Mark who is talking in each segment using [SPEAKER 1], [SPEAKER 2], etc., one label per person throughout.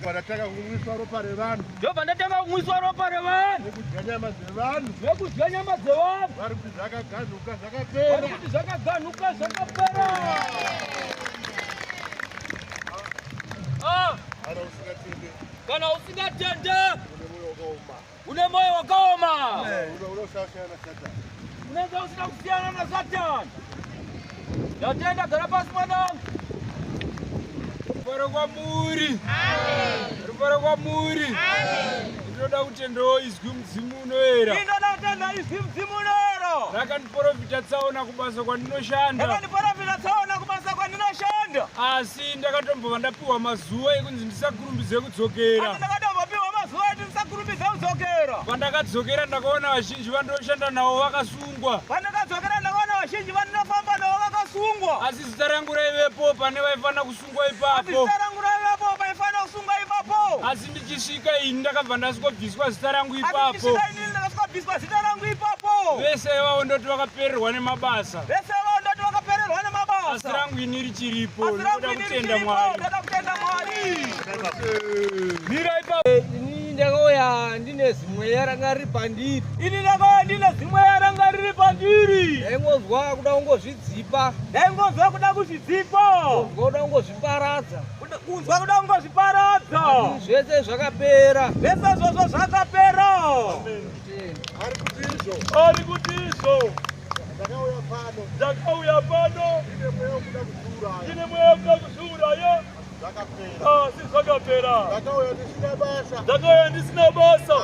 [SPEAKER 1] Wanataka kumwiswa ropa revanu.
[SPEAKER 2] Ndio wanataka kumwiswa ropa revanu.
[SPEAKER 1] Nekudya zevanu.
[SPEAKER 2] Nekudya nyama zevanu.
[SPEAKER 1] Vari kuti zvakaganuka zvakapera.
[SPEAKER 2] Vari kuti zvakaganuka zvakapera.
[SPEAKER 1] Kana usingatende.
[SPEAKER 2] Kana usingatende. Une moyo wakaoma.
[SPEAKER 1] Unosiyana na Satani.
[SPEAKER 2] Unaweza usina kusiyana na Satani. Yatenda gara pasi mwanangu. Rupare kwamuri. Amen. Rupare kwamuri. Amen. Ndinoda kuti ndoizwi Mudzimu unoera. Ndinoda kuti ndoizwi Mudzimu unoera. Rakandiprofita tsaona kubasa kwandinoshanda. Rakandiprofita tsaona kubasa kwandinoshanda. Asi ndakatombova ndapiwa mazuva ekunzi ndisakurumbidze kudzokera. Asi ndakatombopiwa mazuva ekuti ndisakurumbidze kudzokera. Pandakadzokera ndakaona vazhinji vandoshanda navo vakasungwa. Pandakadzokera ndakaona vazhinji vandinofamba navo vakasungwa. Asi zita rangu raivepo pane vaifana kusungwa ipapo. Asi ndichisvika ini ndakabva ndasvikobviswa zita rangu ipapo. Vese ivavo ndoti vakapererwa nemabasa. Asi rangu ini richiripo. Ndoda kutenda Mwari. Mira ipapo. Ini ndakauya ndine zimweya ranga riri pandiri. Ini ndakauya ndine zimweya ranga riri pandiri. Ndaingozwa kuda kungozvidzipa. Ndaingozwa kuda kuzvidzipa. Kuda kungozviparadza. Kunzwa kuda kungozviparadza. Zvese zvakapera. Zvese zvozvo zvakapera.
[SPEAKER 1] Ari kuti izvo.
[SPEAKER 2] Ari kuti izvo.
[SPEAKER 1] Ndakauya pano.
[SPEAKER 2] Ndakauya pano.
[SPEAKER 1] Ine mweya wekuda kuzuraya.
[SPEAKER 2] Ine mweya wekuda kuzuraya.
[SPEAKER 1] Zvakapera.
[SPEAKER 2] Si zvakapera.
[SPEAKER 1] Ndakauya ndisina basa.
[SPEAKER 2] Ndakauya ndisina basa.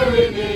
[SPEAKER 1] Hey,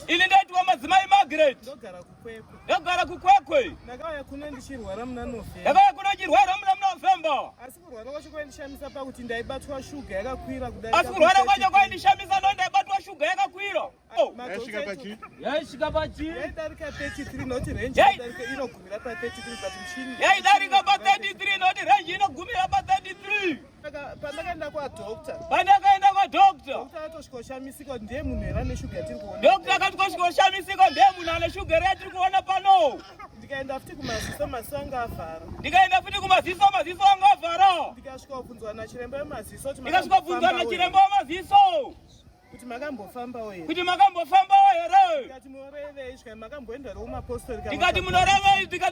[SPEAKER 3] Ilindaitwa Madzimai Margaret. Ndogara kukwekwe.
[SPEAKER 1] Ndakauya kuno ndichirwara muna November.
[SPEAKER 3] Ndakauya kuno ndichirwara muna November.
[SPEAKER 1] Asi kurwara kwacho kwaindishamisa pakuti ndaibatwa shuga yakakwira kudai.
[SPEAKER 3] Asi kurwara kwacho kwaindishamisa ndo ndaibatwa shuga yakakwira. Yaisvika pachi.
[SPEAKER 1] Yaidarika 33 noti range yaidarika inogumira pa 33 but machine.
[SPEAKER 3] Yaidarika pa 33 noti range inogumira pa 33.
[SPEAKER 1] Pandakaenda kwa doctor.
[SPEAKER 3] Doctor
[SPEAKER 1] atosvikoshamisika ndiye munhu era neshuga yatiri kuona.
[SPEAKER 3] Doctor akatikoshamisika ndiye munhu ane shuga yatiri kuona pano.
[SPEAKER 1] Ndikaenda futi kumaziso maziso anga avhara.
[SPEAKER 3] Maziso anga avhara.
[SPEAKER 1] Ndikasvika kubvunzwa nachiremba wemaziso kuti makambofambawo here. Ndikati munorevei svika makamboendawo kumapostori.
[SPEAKER 3] Ndikati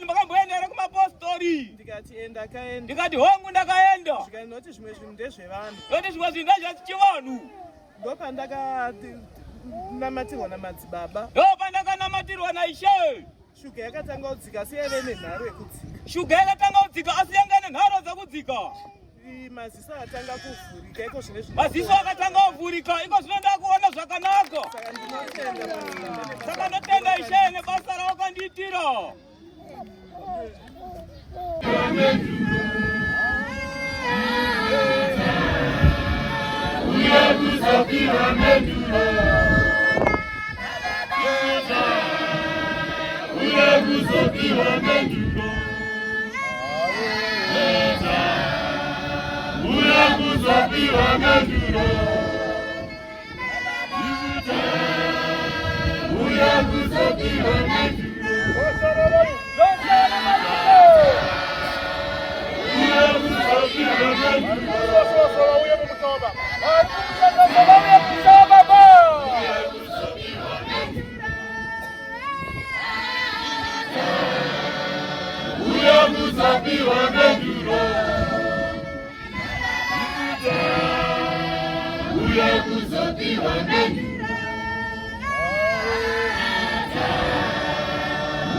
[SPEAKER 3] makamboenda here kumapostori.
[SPEAKER 1] Ndikati ndakaenda.
[SPEAKER 3] Ndikati hongu ndakaenda.
[SPEAKER 1] Svika ndinoti zvimwe zvinhu ndezvevanhu.
[SPEAKER 3] Ndoti zvimwe zvinhu ndezvechivanhu.
[SPEAKER 1] Ndopandakanamatirwa namadzibaba.
[SPEAKER 3] Ndopandakanamatirwa naishe.
[SPEAKER 1] Shuga yakatanga kudzika asi yaive nenharo yekudzika.
[SPEAKER 3] Shuga yakatanga kudzika asi yanga nenharo dzekudzika.
[SPEAKER 1] Maziso akatanga kuvhurika iko zvine
[SPEAKER 3] maziso akatanga kuvhurika iko zvino ndakuona zvakanaka. Saka ndotenda Ishe nebasa rawakandiitira.
[SPEAKER 4] kuzopiwa mendulo uya kuzopiwa mendulo uya kuzopiwa mendulo uya kuzopiwa mendulo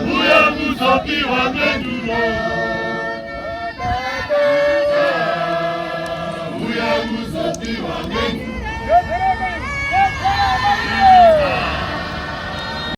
[SPEAKER 4] Uya kuzopiwa mendulo